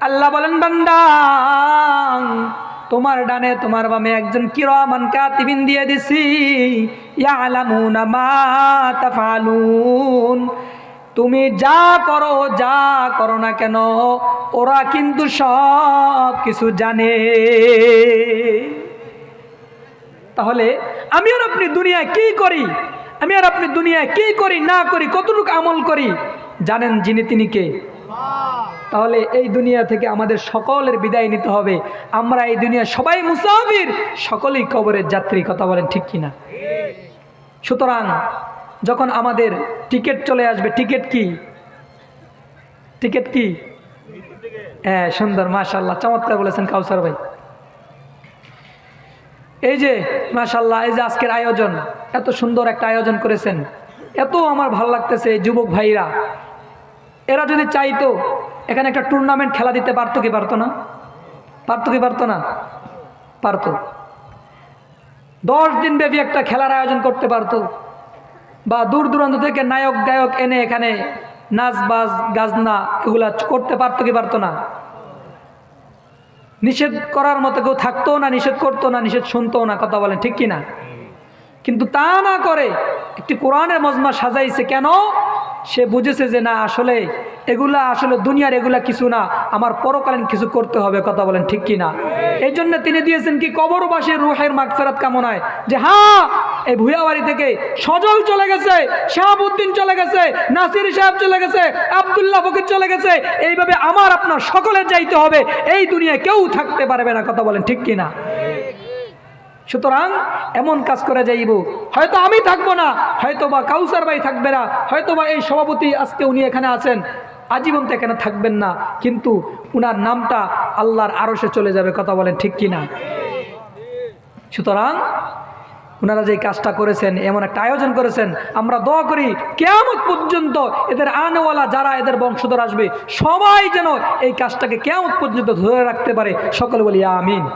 আল্লাহ বলেন, বান্দা তোমার ডানে তোমার বামে একজন কিরামান কাতিবিন দিয়ে দিছি, ইয়ালামুনা মা তাফআলুন। তুমি যা করো না কেন, ওরা কিন্তু সব কিছু জানে। তাহলে আমি আর আপনি দুনিয়ায় কি করি না করি, কতটুকু আমল করি, জানেন যিনি তিনি কে? তাহলে এই দুনিয়া থেকে আমাদের সকলের বিদায় নিতে হবে। আমরা এই দুনিয়া সবাই মুসাফির, সকলেই কবরের যাত্রী। কথা বলেন ঠিক কিনা? সুতরাং যখন আমাদের টিকিট চলে আসবে, টিকিট কি? হ্যাঁ, সুন্দর, মাশাআল্লাহ, চমৎকার বলেছেন কাউসার ভাই। এই যে মাশাআল্লাহ, এই যে আজকের আয়োজন, এত সুন্দর একটা আয়োজন করেছেন, এত আমার ভালো লাগতেছে। এই যুবক ভাইরা, এরা যদি চাইতো এখানে একটা টুর্নামেন্ট খেলা দিতে পারতো কি পারতো না? পারতো। 10 দিন ব্যাপী একটা খেলার আয়োজন করতে পারতো, বা দূর দূরান্ত থেকে নায়ক গায়ক এনে এখানে নাচ বাজ গাজনা এগুলা করতে পারতো কি পারতো না? নিষেধ করার মতো কেউ থাকতো না, নিষেধ করতো না, নিষেধ শুনতো না। কথা বলেন ঠিক কিনা? কিন্তু তা না করে একটি কোরআনের মজমা সাজাইছে। কেন? সে বুঝেছে যে না, আসলে এগুলা দুনিয়ার এগুলা কিছু না, আমার পরকালীন কিছু করতে হবে। কথা বলেন ঠিক কিনা? এই জন্য তিনি দিয়েছেন কি, কবরবাসীর রুহের মাগফিরাত কামনায়, যে হ্যাঁ, এই ভুয়াবাড়ি থেকে সজল চলে গেছে, শাহাবুদ্দিন চলে গেছে, নাসির সাহেব চলে গেছে, আব্দুল্লাহ ফকির চলে গেছে, এইভাবে আমার আপনার সকলের যাইতে হবে, এই দুনিয়ায় কেউ থাকতে পারবে না। কথা বলেন ঠিক কিনা? সুতরাং এমন কাজ করে যাইব, হয়তো আমি থাকবো না, হয়তো বা কাউসার ভাই থাকবে না, হয়তো বা এই সভাপতি আজকে উনি এখানে আছেন, আজীবন তো এখানে থাকবেন না, কিন্তু উনার নামটা আল্লাহর আরশে চলে যাবে। কথা বলেন ঠিক কিনা? সুতরাং ওনারা যে কাজটা করেছেন, এমন একটা আয়োজন করেছেন, আমরা দোয়া করি কিয়ামত পর্যন্ত এদের আনেওয়ালা যারা এদের বংশধর আসবে, সবাই যেন এই কাজটাকে কিয়ামত পর্যন্ত ধরে রাখতে পারে। সকলে বলি আমিন।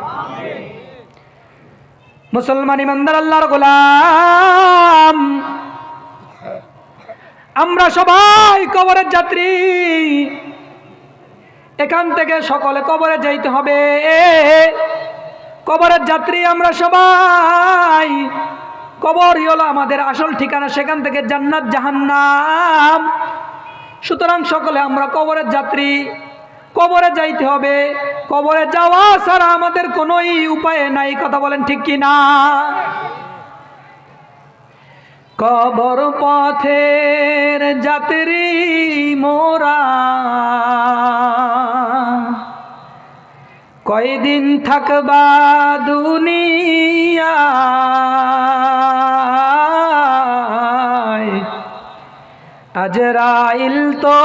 মুসলমান ইমানদার আল্লাহর গোলাম, আমরা সবাই কবরের যাত্রী। এখান থেকে সকলে কবরে যাইতে হবে। কবরের যাত্রী আমরা সবাই। কবরই হলো আমাদের আসল ঠিকানা, সেখান থেকে জান্নাত জাহান্নাম। সুতরাং সকলে আমরা কবরের যাত্রী, কবরে যাইতে হবে। কবরে যাওয়া ছাড়া আমাদের কোনো উপায় নাই। কথা বলেন ঠিক কিনা? কবর পথের যাত্রী মোরা, কয়দিন থাকবা দুনিয়ায়, আজরাইল তো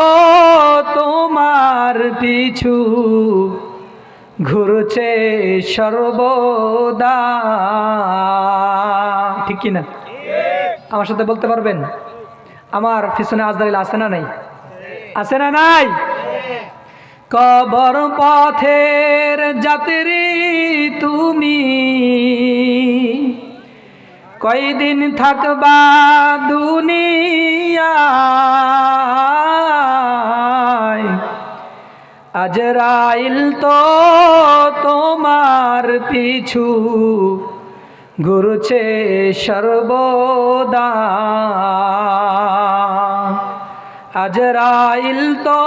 তোমার পিছু ঘুরছে সর্বদা। ঠিক কিনা? আমার সাথে বলতে পারবেন? আমার পিছনে আজরাইল আছে না নাই? আছে না নাই? কবর পথের যাত্রী তুমি, কয়দিন থাকবা দুনিয়ায়, আজরাইল তো তোমার পিছু ঘুরছে সর্বদা। আজরাইল তো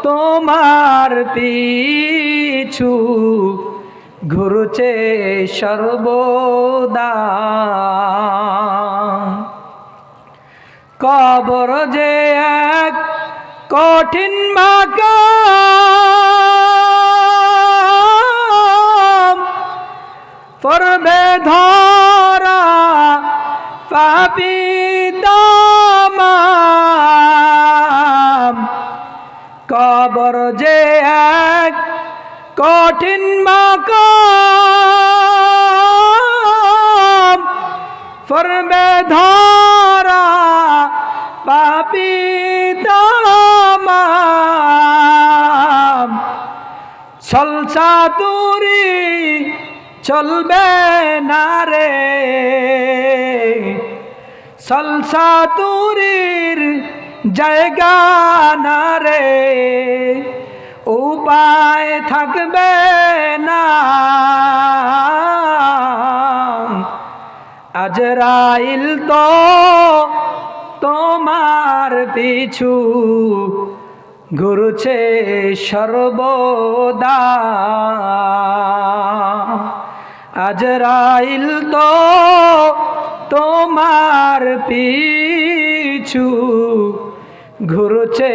তোমার পিছু ঘুরছে সর্বদা। কবর যে এক কঠিন মাকাম, পড়বে ধরা পাপী তামাম। কবর যে এক কঠিন মাকাম, পড়বে ধরা পাপী তামাম। ছলচাতুরি চলবে না রে, ছলচাতুরির জায়গা না রে, উপায় থাকবে না, আজরাইল তো তোমার পিছু ঘুরছে সর্বদা, আজরাইল তো তোমার পিছু ঘুরছে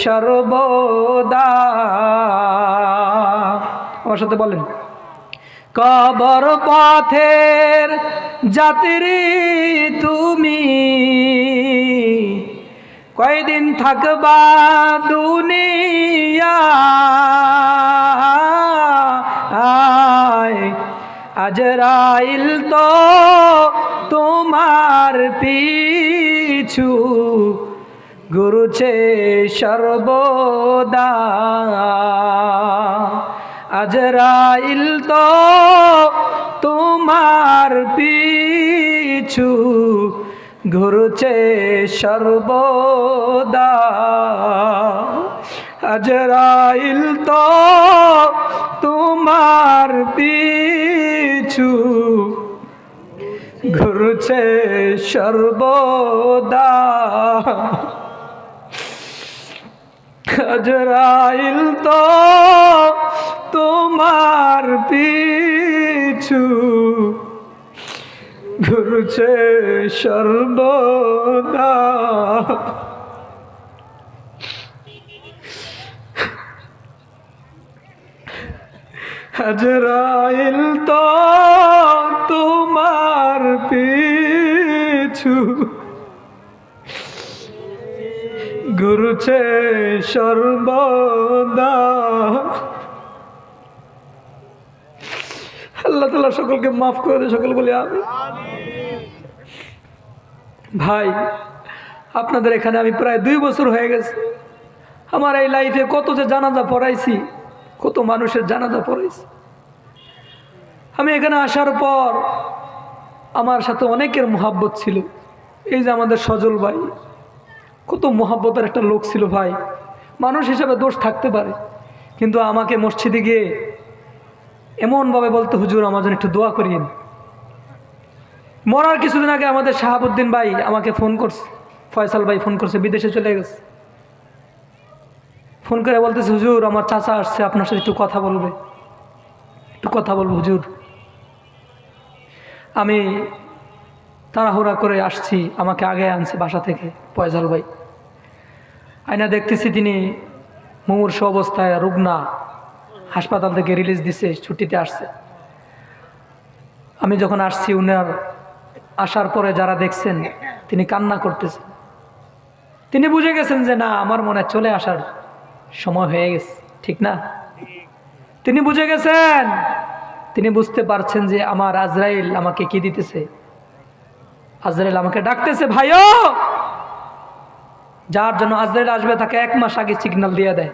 সর্বদা। আমার সাথে বলেন, কবর পথের যাত্রী তুমি, কয়দিন থাকবা দুনিয়ায়, আজরাইল তো তোমার পিছু ঘুরছে সর্বদা, আজরাইল তো তোমার পিছু ঘুরছে সর্বদা, আজরাইল তো তোমার পিছু ঘুরছে সর্বদা, আজরাইল তো তোমার পিছু ঘুরছে সর্বদা। আজরাইল তো তোমার পিছু ঘুরছে সর্বদা। আল্লাহ তাআলা সকলকে মাফ করে দেয়, সকল বলি আমিন। ভাই, আপনাদের এখানে আমি প্রায় 2 বছর হয়ে গেছে। আমার এই লাইফে কত যে জানাজা পড়াইছি, কত মানুষের জানাজা পড়াইছি। আমি এখানে আসার পর আমার সাথে অনেকের মোহাব্বত ছিল। এই যে আমাদের সজল ভাই, কত মোহাব্বতের একটা লোক ছিল ভাই। মানুষ হিসেবে দোষ থাকতে পারে, কিন্তু আমাকে মসজিদে গিয়ে এমনভাবে বলতো, হুজুর আমার জন্য একটু দোয়া করিয়েন। মরার কিছুদিন আগে আমাদের শাহাবুদ্দিন ভাই আমাকে ফোন করছে, ফয়সাল ভাই ফোন করছে, বিদেশে চলে গেছে। ফোন করে বলতেছে, হুজুর আমার চাচা আসছে, আপনার সাথে একটু কথা বলবে, একটু কথা বলবো হুজুর। আমি তাড়াহুড়া করে আসছি, আমাকে আগে আনছে বাসা থেকে ফয়সাল ভাই। আয়না দেখতেছি তিনি মুমূর্ষু অবস্থায়, রুগনা, হাসপাতাল থেকে রিলিজ দিছে, ছুটিতে আসছে। আমি যখন আসছি, উনার আসার পরে যারা দেখছেন তিনি কান্না করতেছেন। তিনি বুঝে গেছেন যে না, আমার মনে চলে আসার সময় হয়ে গেছে, ঠিক না? তিনি বুঝে গেছেন, তিনি বুঝতে পারছেন যে আমার আজরাইল আমাকে কি দিতেছে, আজরাইল আমাকে ডাকতেছে। ভাইও, যার জন্য আজরাইল আসবে তাকে 1 মাস আগে সিগন্যাল দিয়ে দেয়।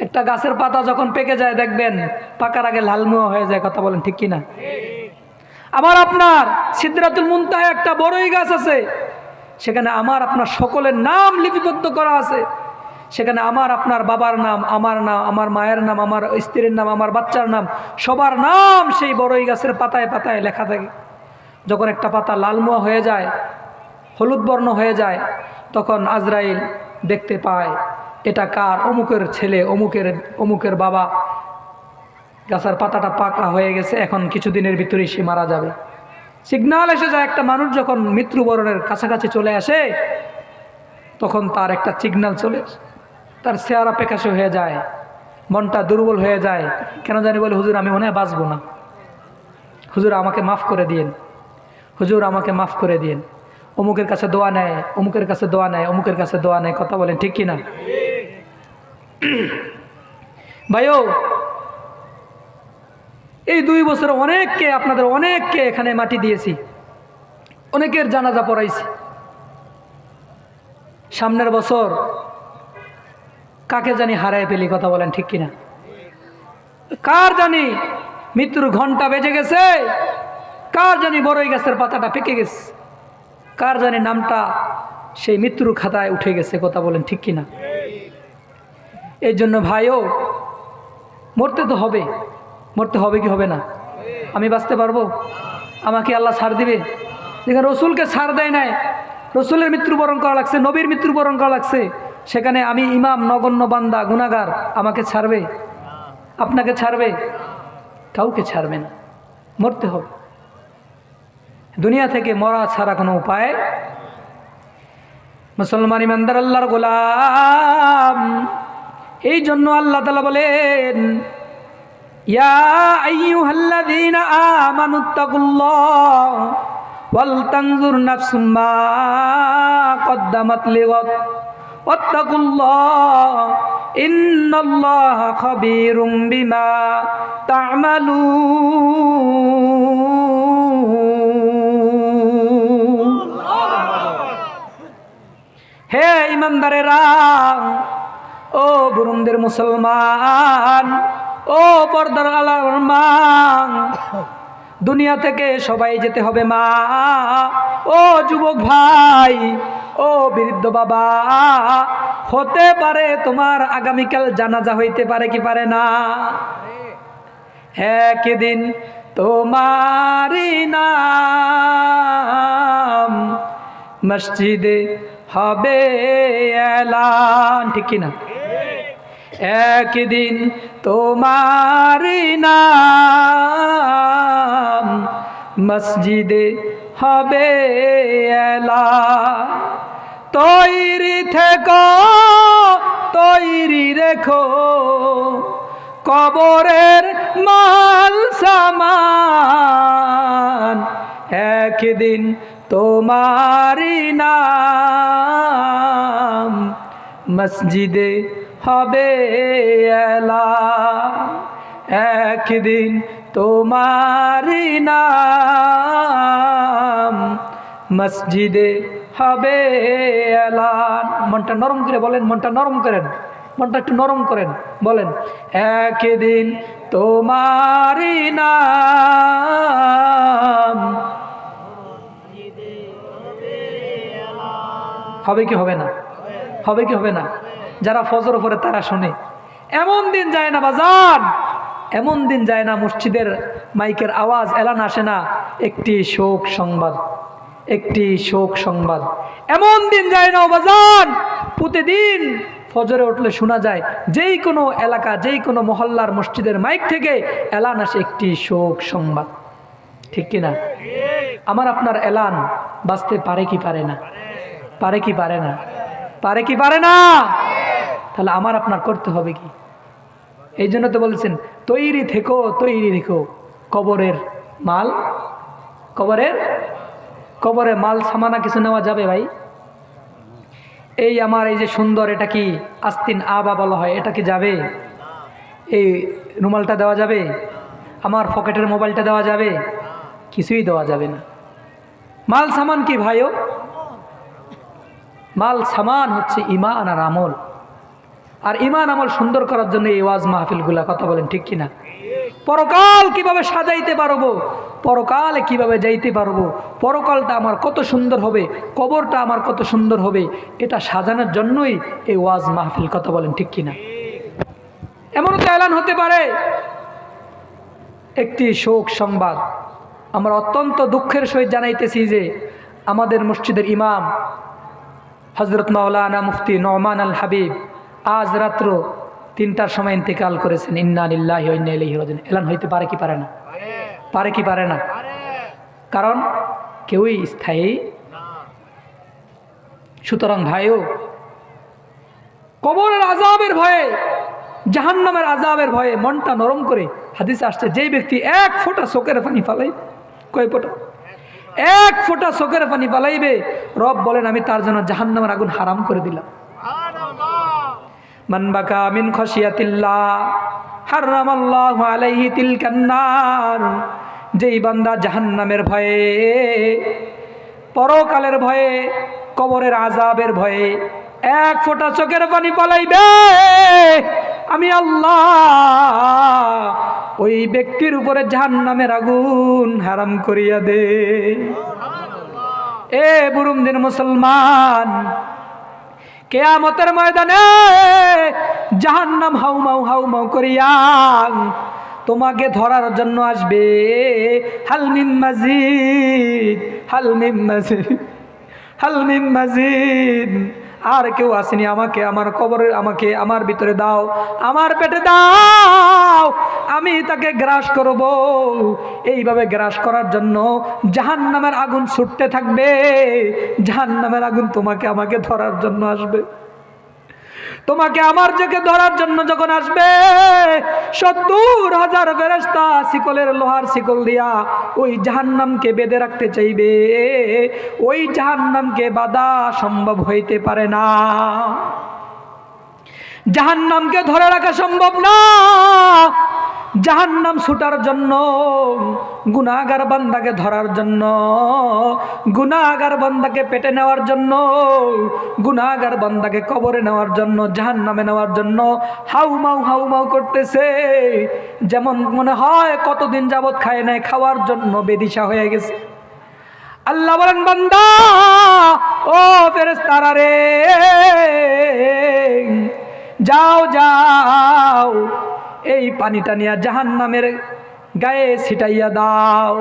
একটা গাছের পাতা যখন পেকে যায় দেখবেন পাকার আগে লালমুয়া হয়ে যায়, কথা বলেন ঠিক কিনা? আমার আপনার সিদরাতুল মুনতাহা একটা বড়ই গাছ আছে, সেখানে আমার আপনার সকলের নাম লিপিবদ্ধ করা আছে। সেখানে আমার আপনার বাবার নাম, আমার নাম, আমার মায়ের নাম, আমার স্ত্রীর নাম, আমার বাচ্চার নাম, সবার নাম সেই বড়ই গাছের পাতায় পাতায় লেখা থাকে। যখন একটা পাতা লালমুয়া হয়ে যায়, হলুদ বর্ণ হয়ে যায়, তখন আজরাইল দেখতে পায় এটা কার, অমুকের ছেলে, অমুকের বাবা। গাছের পাতাটা পাকা হয়ে গেছে, এখন কিছুদিনের ভিতরেই সে মারা যাবে। সিগন্যাল এসে যায়। একটা মানুষ যখন মৃত্যুবরণের কাছাকাছি চলে আসে, তখন তার একটা সিগন্যাল চলে আসে, তার চেহারা পেকাশে হয়ে যায়, মনটা দুর্বল হয়ে যায়। কেন জানি বলে, হুজুর আমি মনে হয় বাঁচবো না, হুজুর আমাকে মাফ করে দিন, হুজুর আমাকে মাফ করে দিন। অমুকের কাছে দোয়া নেয়, অমুকের কাছে দোয়া নেয়, অমুকের কাছে দোয়া নেয়, কথা বলেন ঠিক কিনা? ভাইও, এই 2 বছরে অনেককে, আপনাদের অনেককে এখানে মাটি দিয়েছি, অনেকের জানাজা পড়াইছি। সামনের বছর কাকে জানি হারায় ফেলি, কথা বলেন ঠিক কিনা? কার জানি মৃত্যুর ঘন্টা বেজে গেছে, কার জানি বড়ই গাছের পাতাটা পেকে গেছে, কার জানি নামটা সেই মৃত্যুর খাতায় উঠে গেছে, কথা বলেন ঠিক কিনা? এই জন্য ভাইও মরতে তো হবে, মরতে হবে কি হবে না? আমি বাঁচতে পারবো? আমাকে আল্লাহ ছাড় দিবে? যেখানে রসুলকে ছাড় দেয় নাই, রসুলের মৃত্যুবরণ করা লাগছে, নবীর মৃত্যুবরণ করা লাগছে, সেখানে আমি ইমাম নগণ্য বান্দা গুনাহগার, আমাকে ছাড়বে? আপনাকে ছাড়বে? কাউকে ছাড়বে না। মরতে হবে। দুনিয়া থেকে মরা ছাড়া কোনো উপায়। মুসলমান ইমানদার আল্লাহর গোলাম, এই জন্য আল্লাহ তাআলা বলেন, ইয়া আইয়ুহাল্লাযীনা আমানুত্তাকুল্লাহ ওয়াল তানজুর নাফসুম মা কদ্দামাত লিগাদ ওয়াত্তাকুল্লাহ ইন্নাল্লাহা খাবীরুম বিমা তা'মালুন। হে ইমানদারেরা, ও বুরুন্দের মুসলমান, ও পর্দার আলার মা, দুনিয়া থেকে সবাই যেতে হবে মা। ও যুবক ভাই, ও বৃদ্ধ বাবা, হতে পারে তোমার আগামীকাল জানাজা হইতে পারে কি পারে না? একদিন তোমারই নাম মসজিদে হবে এলান, ঠিক কিনা? একদিন তোমারই নাম মসজিদে হবে এলান। তৈরি থেকো, তৈরি রেখো কবরের মাল সামান, একদিন তোমারই নাম মসজিদে হবে এলান। একদিন তোমারই নাম মসজিদে হবে এলান। মনটা নরম করে বলেন, মনটা নরম করেন, মনটা একটু নরম করেন, বলেন, একদিন তোমারই নাম হবে কি হবে না? হবে কি হবে না? যারা ফজর পড়ে তারা শোনে। এমন দিন যায় না বাজান, এমন দিন যায় না মসজিদের মাইকের আওয়াজ এলান আসে না একটি শোক সংবাদ, একটি শোক সংবাদ। এমন দিন যায় না বাজান, প্রতিদিন ফজরে উঠলে শোনা যায় যেই কোনো এলাকা, যেই কোনো মহল্লার মসজিদের মাইক থেকে এলান আসে একটি শোক সংবাদ, ঠিক কিনা? আমার আপনার এলান বাঁচতে পারে কি পারে না? পারে কি পারে না? পারে কি পারে না? তাহলে আমার আপনার করতে হবে কি? এই জন্য তো বলছেন তৈরি থেকো, তৈরি রেখো কবরের মাল। কবরে মাল সামানা কিছু নেওয়া যাবে ভাই? এই আমার এই যে সুন্দর, এটা কি আস্তিন আবা বলা হয়, এটা কি যাবে? এই রুমালটা দেওয়া যাবে? আমার পকেটের মোবাইলটা দেওয়া যাবে? কিছুই দেওয়া যাবে না। মাল সামান কি ভাইও? মাল সামান হচ্ছে ঈমান আর আমল। আর ঈমান আমল সুন্দর করার জন্য এই ওয়াজ মাহফিলগুলা, কথা বলেন ঠিক কিনা? পরকাল কিভাবে সাজাইতে পারবো, পরকালে কিভাবে যাইতে পারবো, পরকালটা আমার কত সুন্দর হবে, কবরটা আমার কত সুন্দর হবে, এটা সাজানোর জন্যই এই ওয়াজ মাহফিল, কথা বলেন ঠিক কিনা? এমনও তো এলান হতে পারে একটি শোক সংবাদ। আমরা অত্যন্ত দুঃখের সহিত জানাইতেছি যে আমাদের মসজিদের ইমাম হযরত মাওলানা মুফতি নোমান আল হাবিব আজ রাত্র 3টার সময় ইন্তেকাল করেছেন। ইন্না লিল্লাহি ওয়া ইন্না ইলাইহি রাজিউন। এলান হইতে পারে কি পারে না? পারে কি পারে না? কারণ কেউই স্থায়ী। সুতরাং ভাইও, কবরের আযাবের ভয়ে, জাহান্নামের আযাবের ভয়ে মনটা নরম করে, হাদিসে আসছে যেই ব্যক্তি 1 ফোঁটা চোখের পানি ফালাই, কয় ফোঁটা? 1 ফোঁটা চোখের পানি ফালাইবে, রব বলেন আমি তার জন্য জাহান্নামের আগুন হারাম করে দিলাম। মান বাকা মিন খাশিয়াতিল্লাহ হারামাল্লাহু আলাইহি তিলকান নার। যেই বান্দা জাহান্নামের ভয়ে, পরকালের ভয়ে, কবরের আযাবের ভয়ে 1 ফোঁটা চোখের পানি পালাইবে, আমি আল্লাহ ওই ব্যক্তির উপরে জাহান্নামের আগুন হারাম করিয়া দে। এ বুরুমদিন মুসলমান, কিয়ামতের ময়দানে জাহান্নাম হাউমাউ করিয়া তোমাকে ধরার জন্য আসবে। হাল মিন মাজিদ, হাল মিন মাজিদ, হাল মিন মাজিদ। আর কেউ আসেনি, আমাকে আমার কবরে, আমাকে আমার ভিতরে দাও, আমার পেটে দাও, আমি তাকে গ্রাস করব। এইভাবে গ্রাস করার জন্য জাহান্নামের আগুন ছুটতে থাকবে। জাহান্নামের আগুন তোমাকে আমাকে ধরার জন্য আসবে। তোমাকে আমার চোখে ধরার জন্য যখন আসবে, ৭০,০০০ ফেরেশতা শিকলের লোহার শিকল দিয়া ওই জাহান্নামকে বেঁধে রাখতে চাইবে। ওই জাহান্নামকে বাধা সম্ভব হইতে পারে না। জাহান্নামকে ধরে রাখা সম্ভব না। জাহান্নাম ছুটার জন্য, গুনাহগার বান্দাকে ধরার জন্য, গুনাহগার বান্দাকে পেটে নেওয়ার জন্য, গুনাহগার বান্দাকে কবরে নেওয়ার জন্য, জাহান্নামে নেওয়ার জন্য হাউমাউ করতেছে। যেমন মনে হয় কতদিন যাবত খায় নাই, খাওয়ার জন্য বেদিশা হয়ে গেছে। আল্লাহ বলেন, বান্দা ও ফেরেশতারা রে, যাও যাও, এই পানিটা নিয়ে জাহান্নামের গায়ে ছিটাইয়া দাও।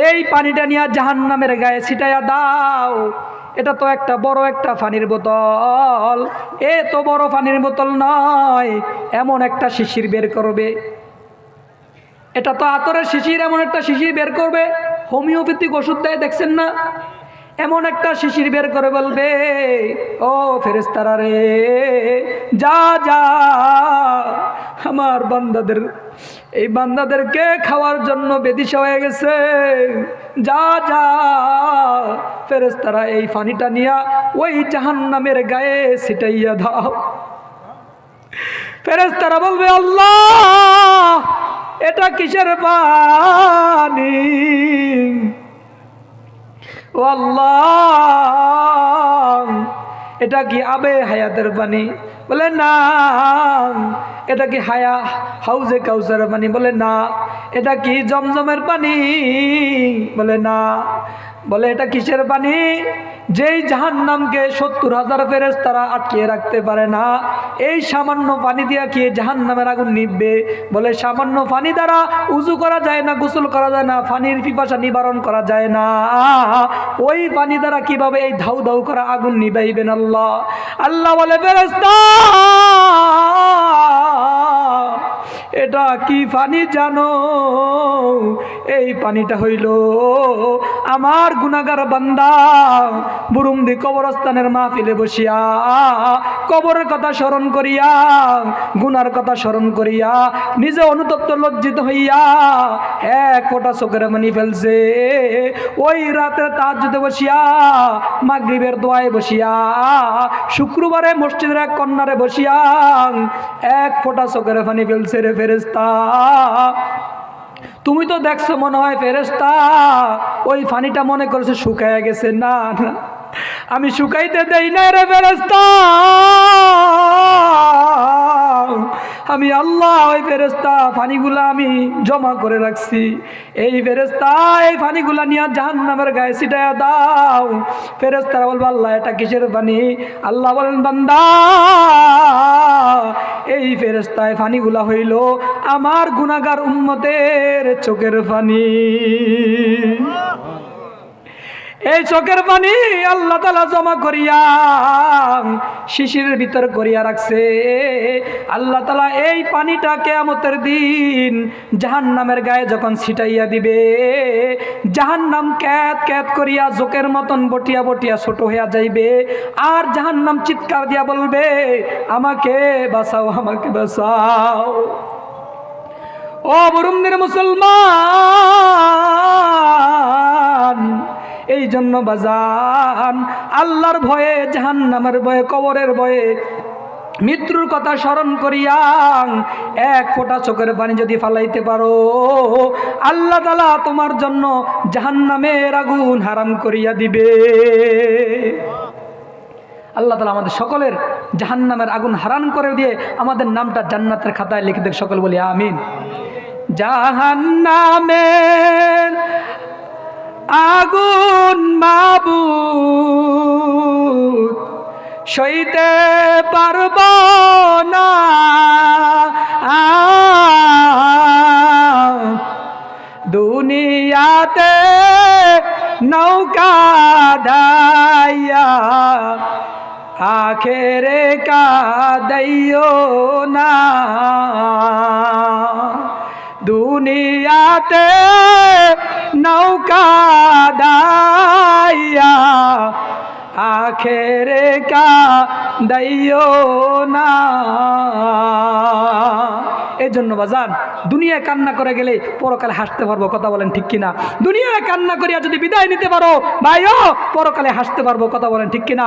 এই পানিটা নিয়ে জাহান্নামের গায়ে ছিটাইয়া দাও। এটা তো একটা বড় একটা পানির বোতল, এ তো বড় পানির বোতল নয়, এমন একটা শিশির বের করবে। এটা তো আতরের শিশির, এমন একটা শিশির বের করবে। হোমিওপ্যাথিক ওষুধ দেয় দেখছেন না, এমন একটা শিশির বের করে বলবে, ও ফেরেশতারা রে, যা যা, আমার বান্দাদের, এই বান্দাদেরকে খাওয়ার জন্য বেদিশা হয়ে গেছে, যা যা। ফেরেশতারা এই পানিটা নিয়া ওই জাহান্নামের গায়ে ছিটাইয়া দাও। ফেরেশতারা বলবে, আল্লাহ এটা কিসের পানি? ও আল্লাহ, এটা কি আবে হায়াতের পানি? বলে না। এটা কি হাউজে কাউসারের পানি? বলে না। এটা কি জমজমের পানি? বলে না। বলে এটা কিসের পানি? যেই জাহান্নামকে ৭০,০০০ ফেরেশতারা আটকিয়ে রাখতে পারে না, এই সামান্য পানি দিয়া কি জাহান্নামের আগুন নিভবে? বলে সামান্য পানি দ্বারা উযু করা যায় না, গোসল করা যায় না, পানির পিপাসা নিবারণ করা যায় না। ওই পানি দ্বারা কিভাবে এই ধাউ ধাউ করা আগুন নিভাইবেন আল্লাহ? আল্লাহ বলে, ফেরেশতা এটা কি পানি জানো? এই পানিটা হইল আমার গুনাহগার বান্দা বুরুমদি কবরস্থানের মাহফিলে বসিয়া কবরের কথা স্মরণ করিয়া, গুনার কথা স্মরণ করিয়া নিজে অনুতপ্ত লজ্জিত হইয়া এক ফোঁটা চোখের পানি ফেলছে। ওই রাতে তাহাজ্জুদে বসিয়া, মাগরিবের দোয়ায় বসিয়া, শুক্রবারে মসজিদের এক কর্নারে বসিয়া এক ফোঁটা চোখের পানি ফেলছে রে ফেরেশতা। তুমি তো দেখছো মনে হয় ফেরেশতা ওই পানিটা মনে করেছে শুকায়া গেছে। না না, আমি শুকাইতে দেই না রে ফেরেশতা, আমি আল্লাহ ওই ফেরেশতা পানিগুলা আমি জমা করে রাখছি। এই ফেরেশতা এই পানিগুলা নিয়ে জাহান্নামের গায়ে ছিটায়া দাও। ফেরেশতারা বলবে, আল্লাহ এটা কিসের পানি? আল্লাহ বলেন, বান্দা এই ফেরেশতা এই পানিগুলা হইল আমার গুনাহগার উম্মতের চোখের পানি। এই চোখের পানি আল্লাহ তাআলা জমা করিয়া শিশিরের ভিতর করিয়া রাখছে। আল্লাহ তাআলা এই পানিটা কিয়ামতের দিন জাহান্নামের গায়ে যখন ছিটাইয়া দিবে, জাহান্নাম ক্যাত ক্যাত করিয়া জোকের মতন বটিয়া বটিয়া ছোট হইয়া যাইবে। আর জাহান্নাম চিৎকার দিয়া বলবে, আমাকে বাঁচাও, আমাকে বাঁচাও। ও বুরুমদির মুসলমান, এই জন্য বাজান আল্লাহর ভয়ে, জাহান্নামের ভয়ে, কবরের ভয়ে, মৃত্যুর কথা স্মরণ করিয়া এক ফোঁটা চোখের পানি যদি ফালাইতে পারো, আল্লাহ তাআলা তোমার জন্য জাহান্নামের আগুন হারাম করিয়া দিবে। আল্লাহ তাআলা আমাদের সকলের জাহান্নামের আগুন হারাম করে দিয়ে আমাদের নামটা জান্নাতের খাতায় লিখে দেখ। সকল বলি আমিন। জাহান্নামের আগুন মাবুদ সইতে পারব না, দুনিয়াতে নৌকা ধাইয়া আখেরে কাঁদাইও না, দুনিয়াতে নৌকা দাইয়া আখেরে কাঁদাইও না। এই জন্য বাজান, দুনিয়ায় কান্না করে গেলে পরকালে হাসতে পারবো, কথা বলেন ঠিক কিনা? দুনিয়ায় কান্না করিয়া যদি বিদায় নিতে পারো ভাইও, পরকালে হাসতে পারবো, কথা বলেন ঠিক কিনা?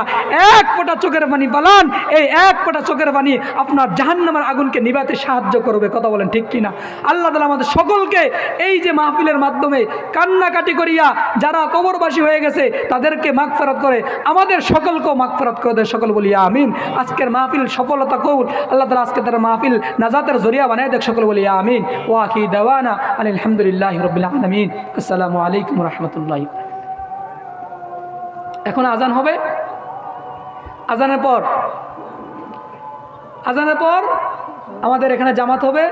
এক ফোঁটা চোখের পানি পালান, এই এক ফোঁটা চোখের পানি আপনার জাহান্নামের আগুনকে নিভাতে সাহায্য করবে, কথা বলেন ঠিক কিনা? আল্লাহ তাআলা আমাদের সকলকে এই যে মাহফিলের মাধ্যমে কান্নাকাটি করিয়া যারা কবরবাসী হয়ে গেছে তাদেরকে মাগফিরাত করে, আমাদের সকলকেও মাগফিরাত করে দেয়, সকল বলি আমিন। আজকের মাহফিল সফলতা কবুল আল্লাহ তাআলা আজকে তার মাহফিল নাজাতের জরিয়া বানায় দেখ, সকল বলি আমিন। ওয়া আখিরু দাওয়ানা আলহামদুলিল্লাহি রাব্বিল আলামিন। আসসালামু আলাইকুম ওয়া রাহমাতুল্লাহি। এখন আজান হবে, আজানের পর আমাদের এখানে জামাত হবে,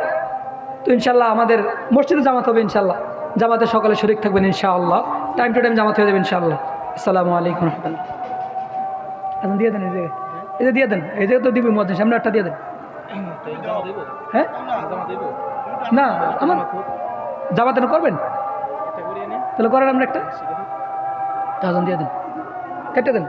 তো ইনশাল্লাহ আমাদের মসজিদে জামাত হবে, ইনশাল্লাহ জামাতে সকালে শরীক থাকবেন ইনশাআল্লাহ, টাইম টু টাইম জামাত হয়ে যাবে ইনশাআল্লাহ। আসসালামু আলাইকুম রহমতুল্লাহ। আজান দিয়ে দেন, এই যে দিয়ে দেন, এই যে তো দিবি মধ্যে সামনে একটা দিয়ে দেন। হ্যাঁ না, আমার জামাতে করবেন তাহলে করেন, আমরা একটা আজান দিয়ে দেন, কেটে দেন।